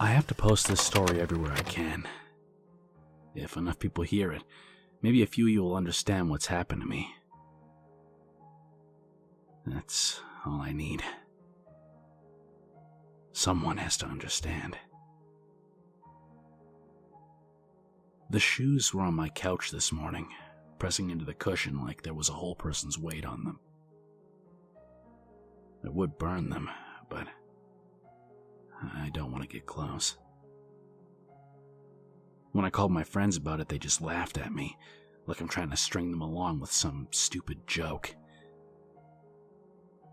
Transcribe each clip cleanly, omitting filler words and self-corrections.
I have to post this story everywhere I can. If enough people hear it, maybe a few of you will understand what's happened to me. That's all I need. Someone has to understand. The shoes were on my couch this morning, pressing into the cushion like there was a whole person's weight on them. I would burn them, but I don't want to get close. When I called my friends about it, they just laughed at me, like I'm trying to string them along with some stupid joke.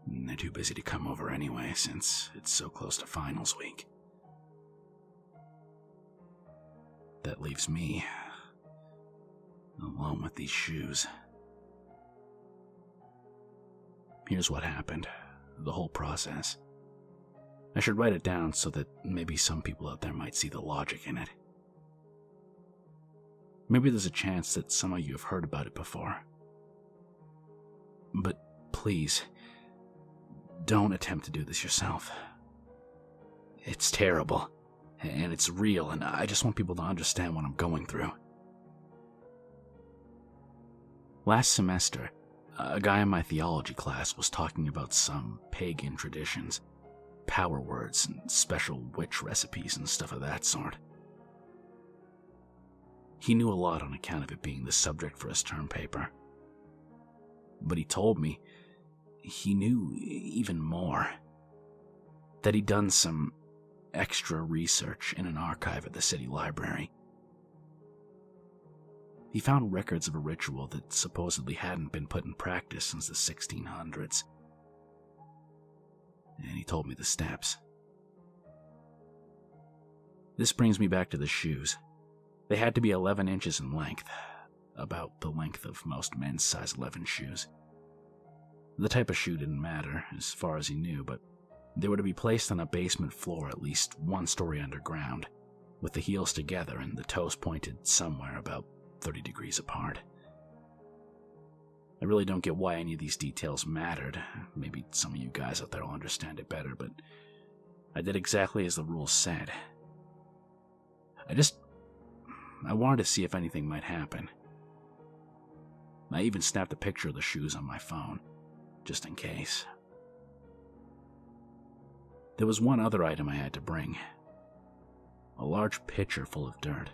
And they're too busy to come over anyway, since it's so close to finals week. That leaves me alone with these shoes. Here's what happened, the whole process. I should write it down so that maybe some people out there might see the logic in it. Maybe there's a chance that some of you have heard about it before. But please, don't attempt to do this yourself. It's terrible, and it's real, and I just want people to understand what I'm going through. Last semester, a guy in my theology class was talking about some pagan traditions, power words, and special witch recipes and stuff of that sort. He knew a lot on account of it being the subject for his term paper. But he told me he knew even more. That he'd done some extra research in an archive at the city library. He found records of a ritual that supposedly hadn't been put in practice since the 1600s. And he told me the steps. This brings me back to the shoes. They had to be 11 inches in length, about the length of most men's size 11 shoes. The type of shoe didn't matter, as far as he knew, but they were to be placed on a basement floor at least 1 story underground, with the heels together and the toes pointed somewhere about 30 degrees apart. I really don't get why any of these details mattered. Maybe some of you guys out there will understand it better, but I did exactly as the rules said. I wanted to see if anything might happen. I even snapped a picture of the shoes on my phone, just in case. There was one other item I had to bring. A large pitcher full of dirt.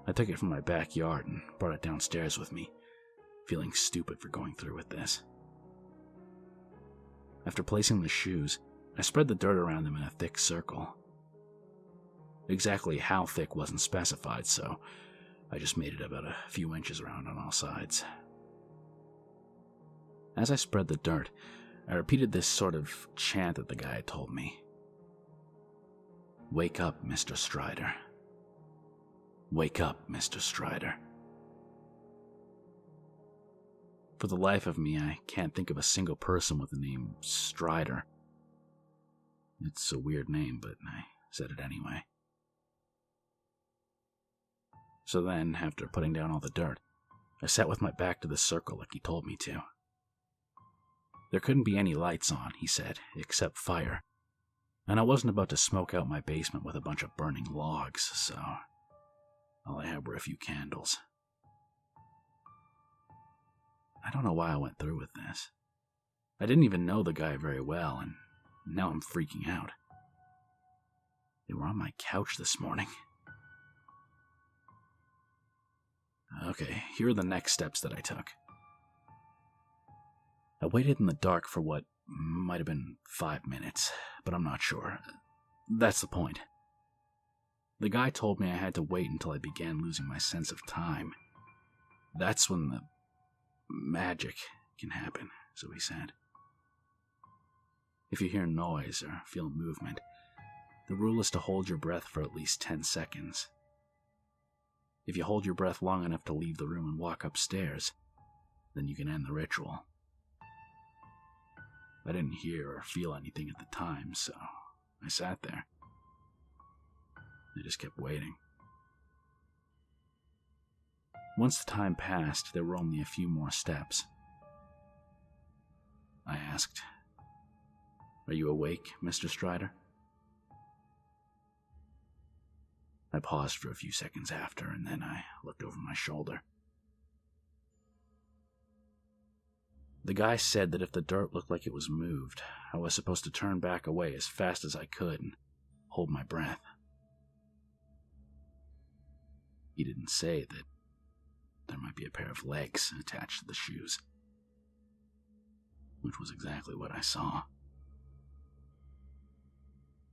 I took it from my backyard and brought it downstairs with me, feeling stupid for going through with this. After placing the shoes, I spread the dirt around them in a thick circle. Exactly how thick wasn't specified, so I just made it about a few inches around on all sides. As I spread the dirt, I repeated this sort of chant that the guy had told me. "Wake up, Mr. Strider. Wake up, Mr. Strider." For the life of me, I can't think of a single person with the name Strider. It's a weird name, but I said it anyway. So then, after putting down all the dirt, I sat with my back to the circle like he told me to. There couldn't be any lights on, he said, except fire, and I wasn't about to smoke out my basement with a bunch of burning logs, so all I had were a few candles. I don't know why I went through with this. I didn't even know the guy very well, and now I'm freaking out. They were on my couch this morning. Okay, here are the next steps that I took. I waited in the dark for what might have been 5 minutes, but I'm not sure. That's the point. The guy told me I had to wait until I began losing my sense of time. That's when the magic can happen, so he said. If you hear noise or feel movement, the rule is to hold your breath for at least 10 seconds. If you hold your breath long enough to leave the room and walk upstairs, then you can end the ritual. I didn't hear or feel anything at the time, so I sat there. I just kept waiting. Once the time passed, there were only a few more steps. I asked, "Are you awake, Mr. Strider?" I paused for a few seconds after, and then I looked over my shoulder. The guy said that if the dirt looked like it was moved, I was supposed to turn back away as fast as I could and hold my breath. He didn't say that there might be a pair of legs attached to the shoes, which was exactly what I saw.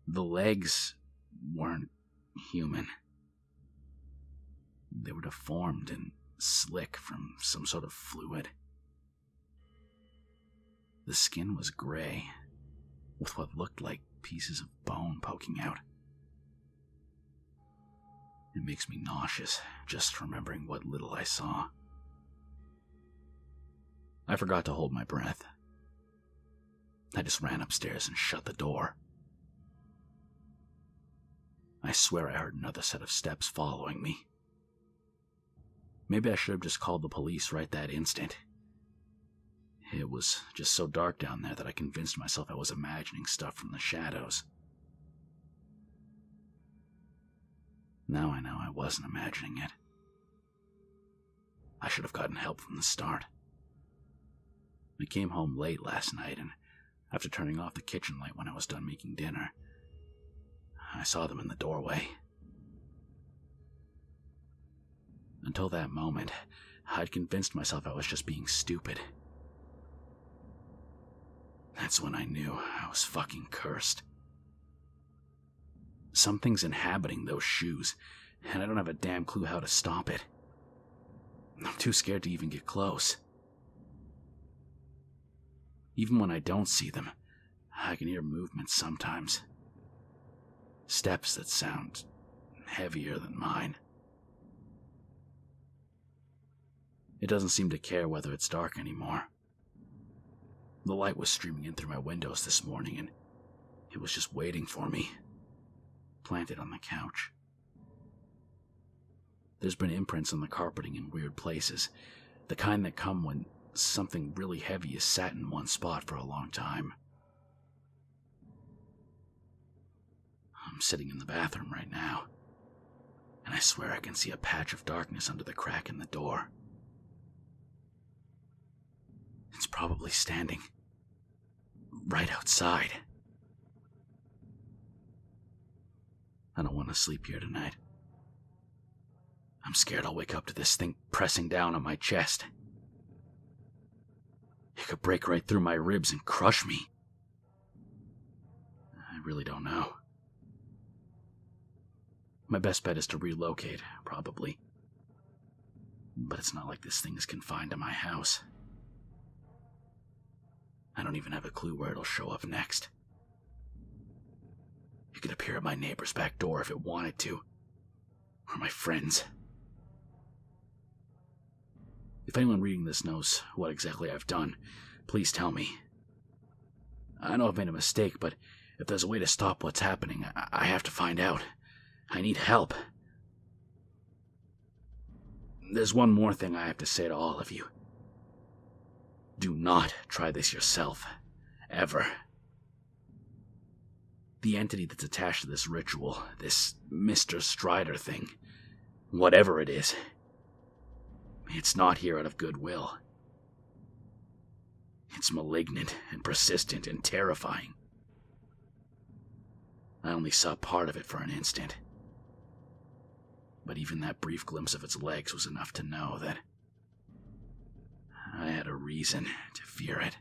The legs weren't human. They were deformed and slick from some sort of fluid. The skin was gray, with what looked like pieces of bone poking out. It makes me nauseous just remembering what little I saw. I forgot to hold my breath. I just ran upstairs and shut the door. I swear I heard another set of steps following me. Maybe I should have just called the police right that instant. It was just so dark down there that I convinced myself I was imagining stuff from the shadows. Now I know I wasn't imagining it. I should have gotten help from the start. I came home late last night, and after turning off the kitchen light when I was done making dinner, I saw them in the doorway. Until that moment, I'd convinced myself I was just being stupid. That's when I knew I was fucking cursed. Something's inhabiting those shoes, and I don't have a damn clue how to stop it. I'm too scared to even get close. Even when I don't see them, I can hear movements sometimes. Steps that sound heavier than mine. It doesn't seem to care whether it's dark anymore. The light was streaming in through my windows this morning, and it was just waiting for me, planted on the couch. There's been imprints on the carpeting in weird places, the kind that come when something really heavy is sat in one spot for a long time. I'm sitting in the bathroom right now, and I swear I can see a patch of darkness under the crack in the door. It's probably standing right outside. I don't want to sleep here tonight. I'm scared I'll wake up to this thing pressing down on my chest. It could break right through my ribs and crush me. I really don't know. My best bet is to relocate, probably. But it's not like this thing is confined to my house. I don't even have a clue where it'll show up next. It could appear at my neighbor's back door if it wanted to. Or my friends. If anyone reading this knows what exactly I've done, please tell me. I know I've made a mistake, but if there's a way to stop what's happening, I have to find out. I need help. There's one more thing I have to say to all of you. Do not try this yourself. Ever. The entity that's attached to this ritual, this Mr. Strider thing, whatever it is, it's not here out of goodwill. It's malignant and persistent and terrifying. I only saw part of it for an instant. But even that brief glimpse of its legs was enough to know that I had a reason to fear it.